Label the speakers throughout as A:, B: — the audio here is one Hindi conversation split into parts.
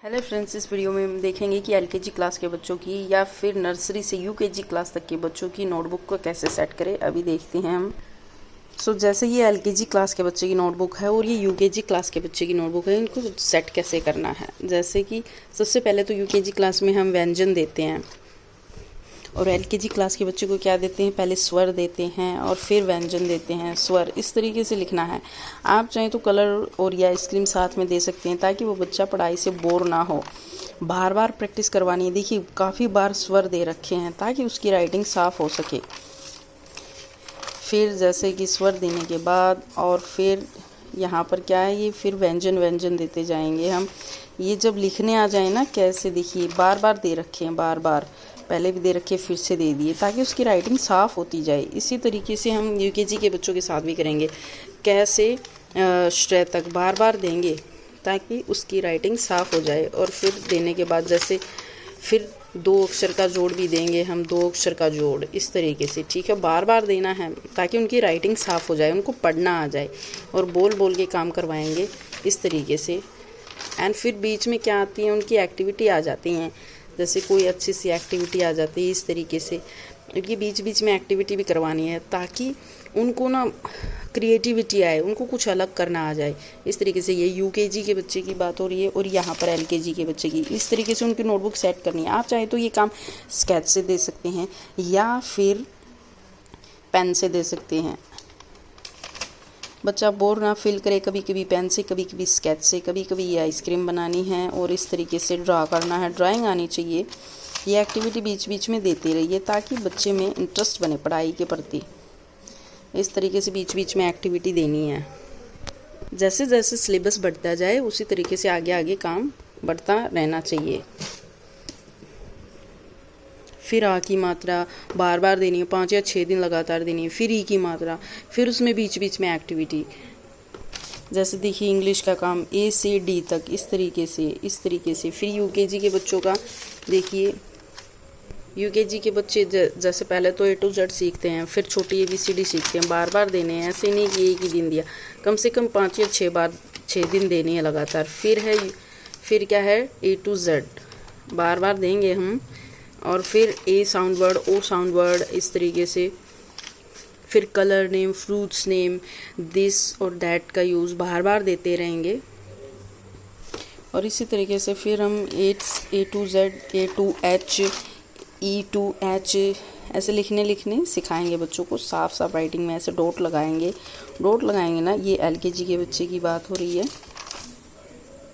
A: हेलो फ्रेंड्स, इस वीडियो में हम देखेंगे कि एलकेजी क्लास के बच्चों की या फिर नर्सरी से यूकेजी क्लास तक के बच्चों की नोटबुक को कैसे सेट करें। अभी देखते हैं हम। जैसे ये एलकेजी क्लास के बच्चे की नोटबुक है और ये यूकेजी क्लास के बच्चे की नोटबुक है, इनको सेट कैसे करना है। जैसे कि सबसे पहले तो यूकेजी क्लास में हम व्यंजन देते हैं और एलकेजी क्लास के बच्चे को क्या देते हैं, पहले स्वर देते हैं और फिर व्यंजन देते हैं। स्वर इस तरीके से लिखना है। आप चाहें तो कलर और या स्क्रीन साथ में दे सकते हैं ताकि वो बच्चा पढ़ाई से बोर ना हो। बार बार प्रैक्टिस करवानी है। देखिए काफ़ी बार स्वर दे रखे हैं ताकि उसकी राइटिंग साफ़ हो सके। फिर जैसे कि स्वर देने के बाद और फिर यहाँ पर क्या है, ये फिर व्यंजन देते जाएंगे हम। ये जब लिखने आ जाए ना, कैसे देखिए बार बार दे रखे हैं, बार बार पहले भी दे रखे फिर से दे दिए ताकि उसकी राइटिंग साफ़ होती जाए। इसी तरीके से हम यूकेजी के बच्चों के साथ भी करेंगे। कैसे श्रेय तक बार बार देंगे ताकि उसकी राइटिंग साफ़ हो जाए। और फिर देने के बाद जैसे फिर 2 अक्षर का जोड़ भी देंगे हम, 2 अक्षर का जोड़ इस तरीके से, ठीक है। बार बार देना है ताकि उनकी राइटिंग साफ़ हो जाए, उनको पढ़ना आ जाए। और बोल बोल के काम करवाएंगे इस तरीके से। एंड फिर बीच में क्या आती है, उनकी एक्टिविटी आ जाती हैं। जैसे कोई अच्छी सी एक्टिविटी आ जाती है इस तरीके से। क्योंकि बीच बीच में एक्टिविटी भी करवानी है ताकि उनको ना क्रिएटिविटी आए, उनको कुछ अलग करना आ जाए। इस तरीके से ये यूकेजी के बच्चे की बात हो रही है और यहाँ पर एलकेजी के बच्चे की। इस तरीके से उनकी नोटबुक सेट करनी है। आप चाहे तो ये काम स्केच से दे सकते हैं या फिर पेन से दे सकते हैं। बच्चा बोर ना फील करे, कभी कभी पेन से, कभी कभी स्केच से, कभी कभी ये आइसक्रीम बनानी है और इस तरीके से ड्रा करना है। ड्राइंग आनी चाहिए। ये एक्टिविटी बीच बीच में देते रहिए ताकि बच्चे में इंटरेस्ट बने पढ़ाई के प्रति। इस तरीके से बीच बीच में एक्टिविटी देनी है। जैसे जैसे सिलेबस बढ़ता जाए उसी तरीके से आगे आगे काम बढ़ता रहना चाहिए। फिर आ की मात्रा बार बार देनी है, 5 या 6 दिन लगातार देनी है। फिर ई की मात्रा, फिर उसमें बीच बीच में एक्टिविटी। जैसे देखिए इंग्लिश का काम ए से डी तक इस तरीके से। फिर यूकेजी के बच्चों का देखिए, यूकेजी के बच्चे जैसे पहले तो A to Z सीखते हैं, फिर छोटी ABCD सीखते हैं। बार बार देने हैं, ऐसे नहीं कि एक ही दिन दिया, कम से कम 5 या 6 बार 6 दिन देने हैं लगातार। फिर क्या है, A to Z बार बार देंगे हम। और फिर ए साउंड वर्ड, ओ साउंड वर्ड इस तरीके से। फिर colour name, fruits name, this और दैट का यूज़ बार बार देते रहेंगे। और इसी तरीके से फिर हम A to Z, A to H, E to H ऐसे लिखने सिखाएंगे बच्चों को। साफ राइटिंग में ऐसे डॉट लगाएंगे ना। ये एलकेजी के बच्चे की बात हो रही है।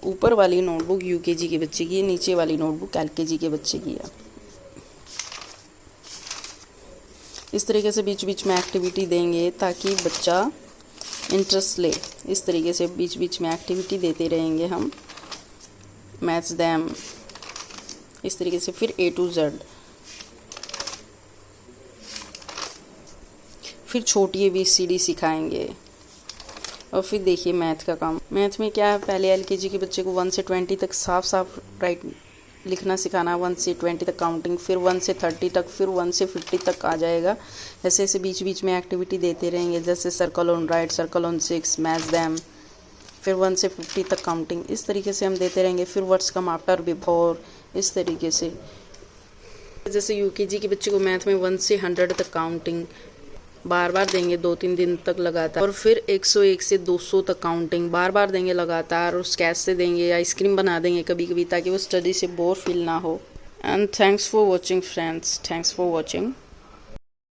A: ऊपर वाली नोटबुक यूकेजी के बच्चे की है, नीचे वाली नोटबुक एलकेजी के बच्चे की है। इस तरीके से बीच बीच में एक्टिविटी देंगे ताकि बच्चा इंटरेस्ट ले। इस तरीके से बीच बीच में एक्टिविटी देते रहेंगे हम। मैच दैम इस तरीके से। फिर A to Z, फिर छोटी ABCD सिखाएंगे। और फिर देखिए मैथ का काम। मैथ में क्या है, पहले एलकेजी के बच्चे को 1 से 20 तक साफ लिखना सिखाना। 1 से 20 तक काउंटिंग, फिर 1 से 30 तक, फिर 1 से 50 तक आ जाएगा। ऐसे ऐसे बीच बीच में एक्टिविटी देते रहेंगे। जैसे circle on right, circle on 6, match them. फिर 1 से 50 तक काउंटिंग। इस तरीके से हम देते रहेंगे। फिर वर्ड्स कम आफ्टर, बिफोर इस तरीके से। जैसे यूकेजी के बच्चे को मैथ में 1 से 100 तक काउंटिंग बार बार देंगे 2-3 दिन तक लगातार। और फिर 101 से 200 तक काउंटिंग बार बार देंगे लगातार। और स्केच से देंगे या आइसक्रीम बना देंगे कभी कभी ताकि वो स्टडी से बोर फील ना हो। And thanks for watching friends, thanks for watching.